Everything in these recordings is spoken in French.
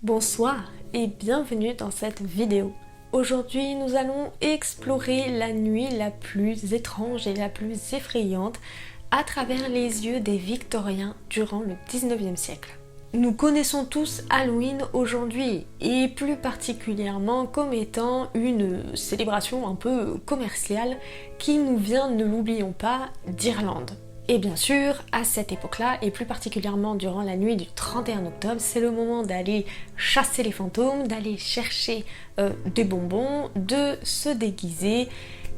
Bonsoir et bienvenue dans cette vidéo. Aujourd'hui, nous allons explorer la nuit la plus étrange et la plus effrayante à travers les yeux des Victoriens durant le 19e siècle. Nous connaissons tous Halloween aujourd'hui et plus particulièrement comme étant une célébration un peu commerciale qui nous vient, ne l'oublions pas, d'Irlande. Et bien sûr, à cette époque-là, et plus particulièrement durant la nuit du 31 octobre, c'est le moment d'aller chasser les fantômes, d'aller chercher des bonbons, de se déguiser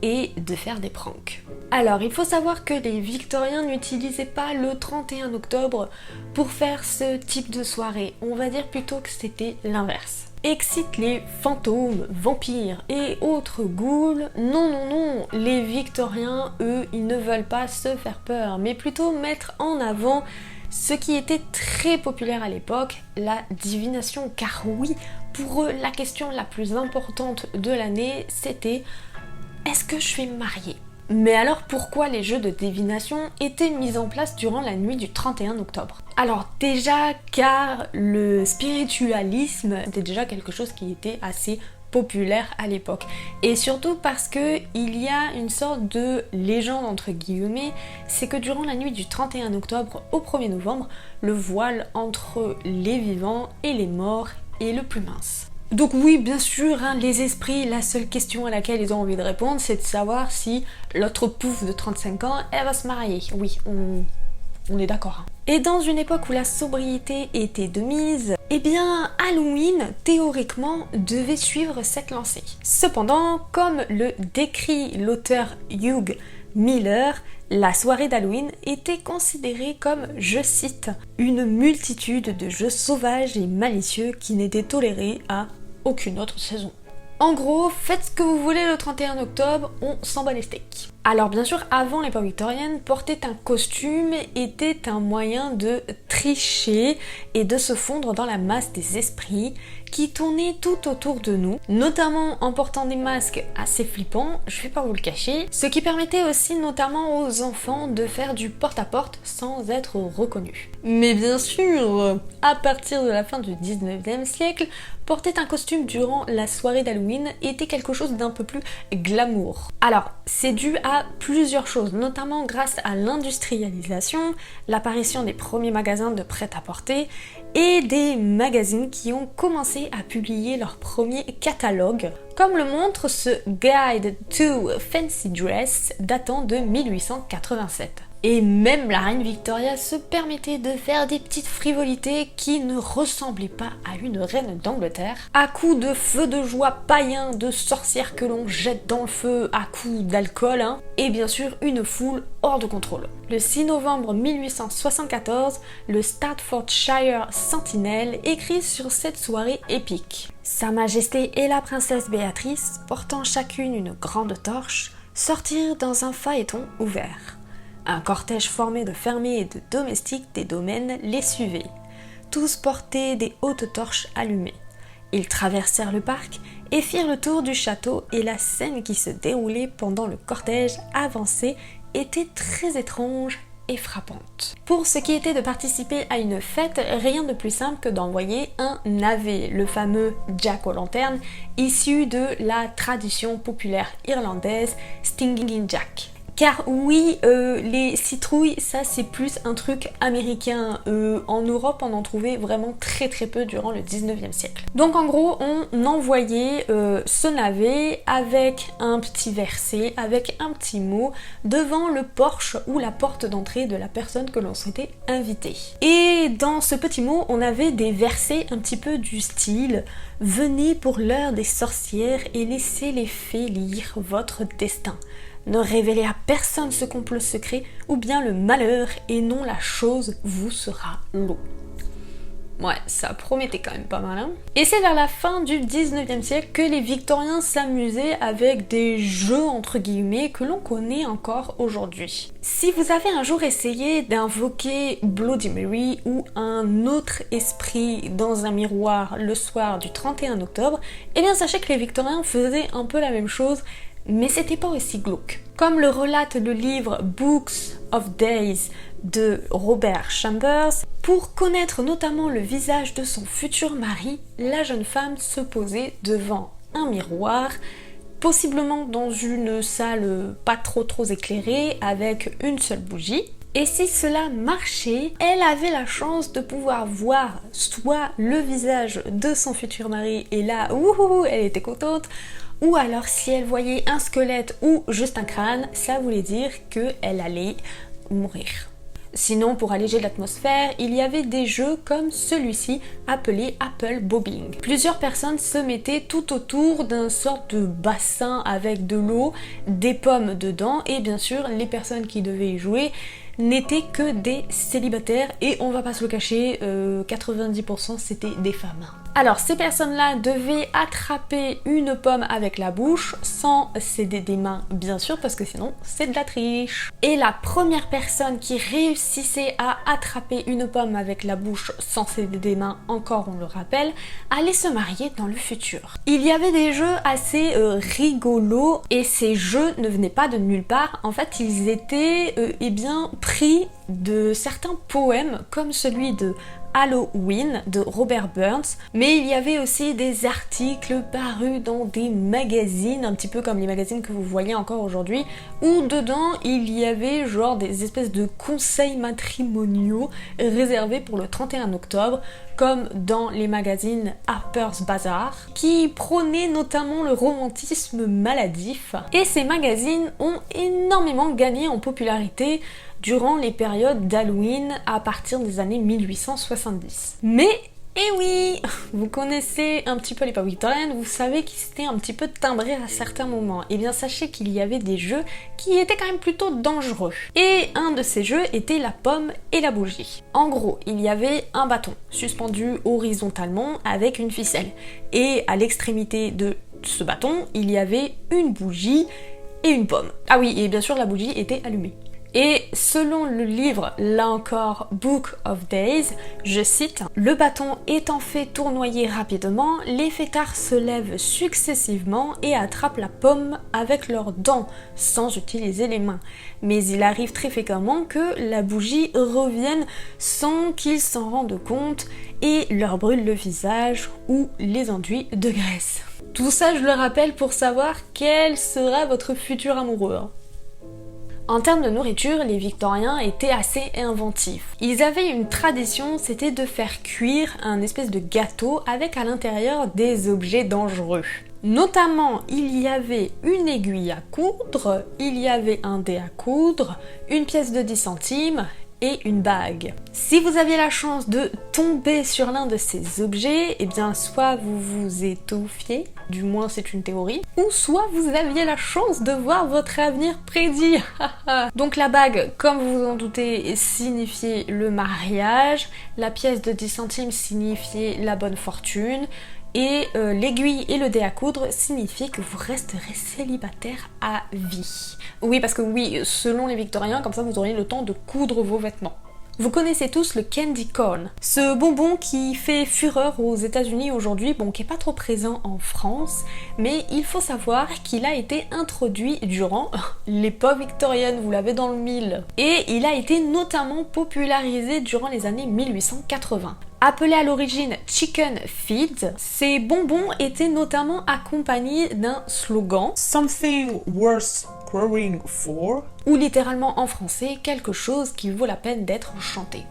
et de faire des pranks. Alors, il faut savoir que les Victoriens n'utilisaient pas le 31 octobre pour faire ce type de soirée. On va dire plutôt que c'était l'inverse. Excite les fantômes, vampires et autres ghouls. Non, les Victoriens, eux, ils ne veulent pas se faire peur, mais plutôt mettre en avant ce qui était très populaire à l'époque, la divination. Car oui, pour eux, la question la plus importante de l'année, c'était « Est-ce que je vais me marier ?» Mais alors pourquoi les jeux de divination étaient mis en place durant la nuit du 31 octobre? Alors déjà car le spiritualisme était déjà quelque chose qui était assez populaire à l'époque. Et surtout parce que il y a une sorte de légende entre guillemets, c'est que durant la nuit du 31 octobre au 1er novembre, le voile entre les vivants et les morts est le plus mince. Donc oui, bien sûr, les esprits, la seule question à laquelle ils ont envie de répondre, c'est de savoir si l'autre pouffe de 35 ans, elle va se marier. Oui, on est d'accord. Et dans une époque où la sobriété était de mise, eh bien Halloween, théoriquement, devait suivre cette lancée. Cependant, comme le décrit l'auteur Hugh Miller, la soirée d'Halloween était considérée comme, je cite, une multitude de jeux sauvages et malicieux qui n'étaient tolérés à aucune autre saison. En gros, faites ce que vous voulez le 31 octobre, on s'en bat les steaks. Alors bien sûr, avant l'époque victorienne, porter un costume était un moyen de tricher et de se fondre dans la masse des esprits qui tournaient tout autour de nous, notamment en portant des masques assez flippants, je vais pas vous le cacher, ce qui permettait aussi notamment aux enfants de faire du porte-à-porte sans être reconnus. Mais bien sûr, à partir de la fin du 19e siècle, porter un costume durant la soirée d'Halloween était quelque chose d'un peu plus glamour. Alors, c'est dû à plusieurs choses, notamment grâce à l'industrialisation, l'apparition des premiers magasins de prêt-à-porter et des magazines qui ont commencé à publier leurs premiers catalogues, comme le montre ce Guide to Fancy Dress datant de 1887. Et même la reine Victoria se permettait de faire des petites frivolités qui ne ressemblaient pas à une reine d'Angleterre, à coups de feux de joie païens, de sorcières que l'on jette dans le feu à coups d'alcool, et bien sûr une foule hors de contrôle. Le 6 novembre 1874, le Staffordshire Sentinel écrit sur cette soirée épique. Sa Majesté et la princesse Béatrice, portant chacune une grande torche, sortirent dans un phaéton ouvert. Un cortège formé de fermiers et de domestiques des domaines les suivait. Tous portaient des hautes torches allumées. Ils traversèrent le parc et firent le tour du château et la scène qui se déroulait pendant le cortège avancé était très étrange et frappante. Pour ce qui était de participer à une fête, rien de plus simple que d'envoyer un navet, le fameux Jack aux lanternes, issu de la tradition populaire irlandaise Stinging Jack. Car oui, les citrouilles, ça c'est plus un truc américain. En Europe, on en trouvait vraiment très peu durant le 19e siècle. Donc en gros, on envoyait ce navet avec un petit verset, avec un petit mot, devant le porche ou la porte d'entrée de la personne que l'on souhaitait inviter. Et dans ce petit mot, on avait des versets un petit peu du style « Venez pour l'heure des sorcières et laissez les fées lire votre destin ». Ne révélez à personne ce complot secret ou bien le malheur et non la chose vous sera lot. Ouais, ça promettait quand même pas mal, Et c'est vers la fin du 19e siècle que les Victoriens s'amusaient avec des jeux entre guillemets que l'on connaît encore aujourd'hui. Si vous avez un jour essayé d'invoquer Bloody Mary ou un autre esprit dans un miroir le soir du 31 octobre, eh bien sachez que les Victoriens faisaient un peu la même chose, mais c'était pas aussi glauque. Comme le relate le livre Books of Days de Robert Chambers. Pour connaître notamment le visage de son futur mari, la jeune femme se posait devant un miroir, possiblement dans une salle pas trop éclairée avec une seule bougie. Et si cela marchait, elle avait la chance de pouvoir voir soit le visage de son futur mari et là, wouhou, elle était contente, ou alors si elle voyait un squelette ou juste un crâne, ça voulait dire qu'elle allait mourir. Sinon, pour alléger l'atmosphère, il y avait des jeux comme celui-ci appelé Apple Bobbing. Plusieurs personnes se mettaient tout autour d'un sorte de bassin avec de l'eau, des pommes dedans et bien sûr les personnes qui devaient y jouer n'étaient que des célibataires et on va pas se le cacher, 90% c'était des femmes. Alors ces personnes-là devaient attraper une pomme avec la bouche sans céder des mains bien sûr parce que sinon c'est de la triche. Et la première personne qui réussissait à attraper une pomme avec la bouche sans céder des mains, encore on le rappelle, allait se marier dans le futur. Il y avait des jeux assez rigolos et ces jeux ne venaient pas de nulle part, en fait ils étaient pris de certains poèmes comme celui de Halloween de Robert Burns, mais il y avait aussi des articles parus dans des magazines, un petit peu comme les magazines que vous voyez encore aujourd'hui, où dedans il y avait genre des espèces de conseils matrimoniaux réservés pour le 31 octobre, comme dans les magazines Harper's Bazaar, qui prônaient notamment le romantisme maladif. Et ces magazines ont énormément gagné en popularité durant les périodes d'Halloween à partir des années 1870. Mais, eh oui, vous connaissez un petit peu l'époque victorienne, vous savez qu'ils s'étaient un petit peu timbrés à certains moments. Et bien sachez qu'il y avait des jeux qui étaient quand même plutôt dangereux. Et un de ces jeux était la pomme et la bougie. En gros, il y avait un bâton suspendu horizontalement avec une ficelle. Et à l'extrémité de ce bâton, il y avait une bougie et une pomme. Ah oui, et bien sûr la bougie était allumée. Et selon le livre, là encore, Book of Days, je cite, « Le bâton étant fait tournoyer rapidement, les fêtards se lèvent successivement et attrapent la pomme avec leurs dents, sans utiliser les mains. Mais il arrive très fréquemment que la bougie revienne sans qu'ils s'en rendent compte et leur brûle le visage ou les enduit de graisse. » Tout ça, je le rappelle pour savoir quel sera votre futur amoureux. En termes de nourriture, les Victoriens étaient assez inventifs. Ils avaient une tradition, c'était de faire cuire un espèce de gâteau avec à l'intérieur des objets dangereux. Notamment, il y avait une aiguille à coudre, il y avait un dé à coudre, une pièce de 10 centimes et une bague. Si vous aviez la chance de tomber sur l'un de ces objets, eh bien soit vous vous étouffiez, du moins c'est une théorie, ou soit vous aviez la chance de voir votre avenir prédit. Donc la bague, comme vous vous en doutez, signifiait le mariage, la pièce de 10 centimes signifiait la bonne fortune, et l'aiguille et le dé à coudre signifiaient que vous resterez célibataire à vie. Oui, parce que oui, selon les Victoriens, comme ça vous auriez le temps de coudre vos vêtements. Vous connaissez tous le candy corn, ce bonbon qui fait fureur aux États-Unis aujourd'hui, bon qui est pas trop présent en France, mais il faut savoir qu'il a été introduit durant l'époque victorienne, vous l'avez dans le mille. Et il a été notamment popularisé durant les années 1880. Appelé à l'origine Chicken Feed, ces bonbons étaient notamment accompagnés d'un slogan Something worth growing for, ou littéralement en français, quelque chose qui vaut la peine d'être chanté.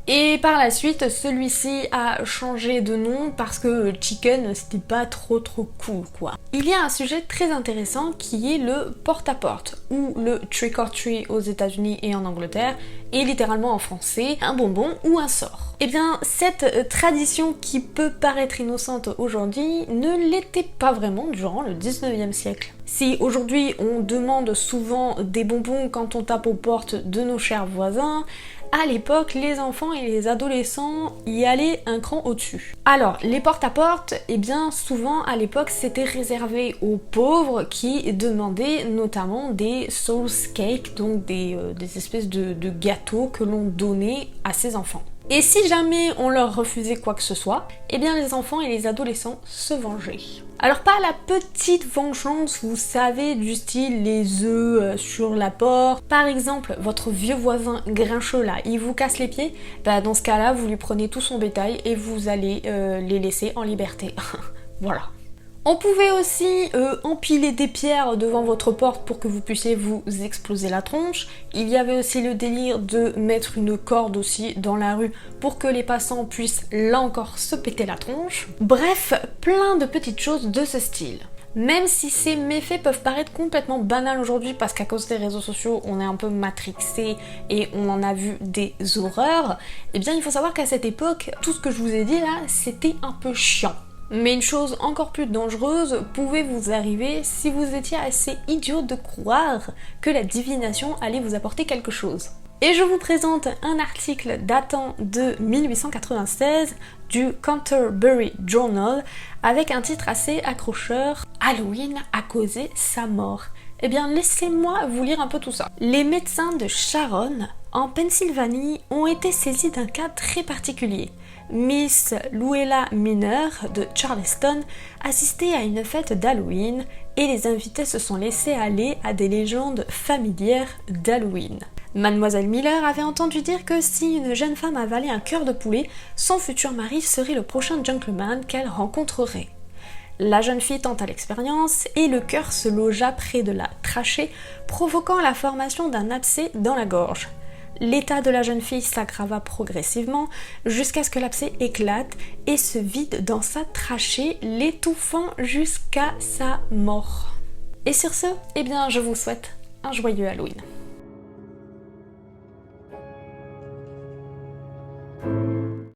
Et par la suite, celui-ci a changé de nom parce que chicken, c'était pas trop cool quoi. Il y a un sujet très intéressant qui est le porte-à-porte, ou le trick-or-treat aux États-Unis et en Angleterre, et littéralement en français, un bonbon ou un sort. Eh bien, cette tradition qui peut paraître innocente aujourd'hui ne l'était pas vraiment durant le 19e siècle. Si aujourd'hui on demande souvent des bonbons quand on tape aux portes de nos chers voisins, à l'époque, les enfants et les adolescents y allaient un cran au-dessus. Alors, les porte-à-porte, eh bien, souvent à l'époque, c'était réservé aux pauvres qui demandaient notamment des soul cakes, donc des espèces de gâteaux que l'on donnait à ces enfants. Et si jamais on leur refusait quoi que ce soit, eh bien les enfants et les adolescents se vengeaient. Alors pas la petite vengeance, vous savez, du style les œufs sur la porte. Par exemple, votre vieux voisin grincheux là, il vous casse les pieds, bah dans ce cas-là, vous lui prenez tout son bétail et vous allez les laisser en liberté. Voilà. On pouvait aussi empiler des pierres devant votre porte pour que vous puissiez vous exploser la tronche. Il y avait aussi le délire de mettre une corde aussi dans la rue pour que les passants puissent là encore se péter la tronche. Bref, plein de petites choses de ce style. Même si ces méfaits peuvent paraître complètement banals aujourd'hui parce qu'à cause des réseaux sociaux on est un peu matrixé et on en a vu des horreurs, eh bien il faut savoir qu'à cette époque, tout ce que je vous ai dit là, c'était un peu chiant. Mais une chose encore plus dangereuse pouvait vous arriver si vous étiez assez idiot de croire que la divination allait vous apporter quelque chose. Et je vous présente un article datant de 1896 du Canterbury Journal avec un titre assez accrocheur, Halloween a causé sa mort. Eh bien laissez-moi vous lire un peu tout ça. Les médecins de Sharon, en Pennsylvanie, ont été saisis d'un cas très particulier. Miss Luella Miner de Charleston assistait à une fête d'Halloween et les invités se sont laissés aller à des légendes familières d'Halloween. Mademoiselle Miller avait entendu dire que si une jeune femme avalait un cœur de poulet, son futur mari serait le prochain gentleman qu'elle rencontrerait. La jeune fille tenta l'expérience et le cœur se logea près de la trachée, provoquant la formation d'un abcès dans la gorge. L'état de la jeune fille s'aggrava progressivement jusqu'à ce que l'abcès éclate et se vide dans sa trachée, l'étouffant jusqu'à sa mort. Et sur ce, eh bien je vous souhaite un joyeux Halloween.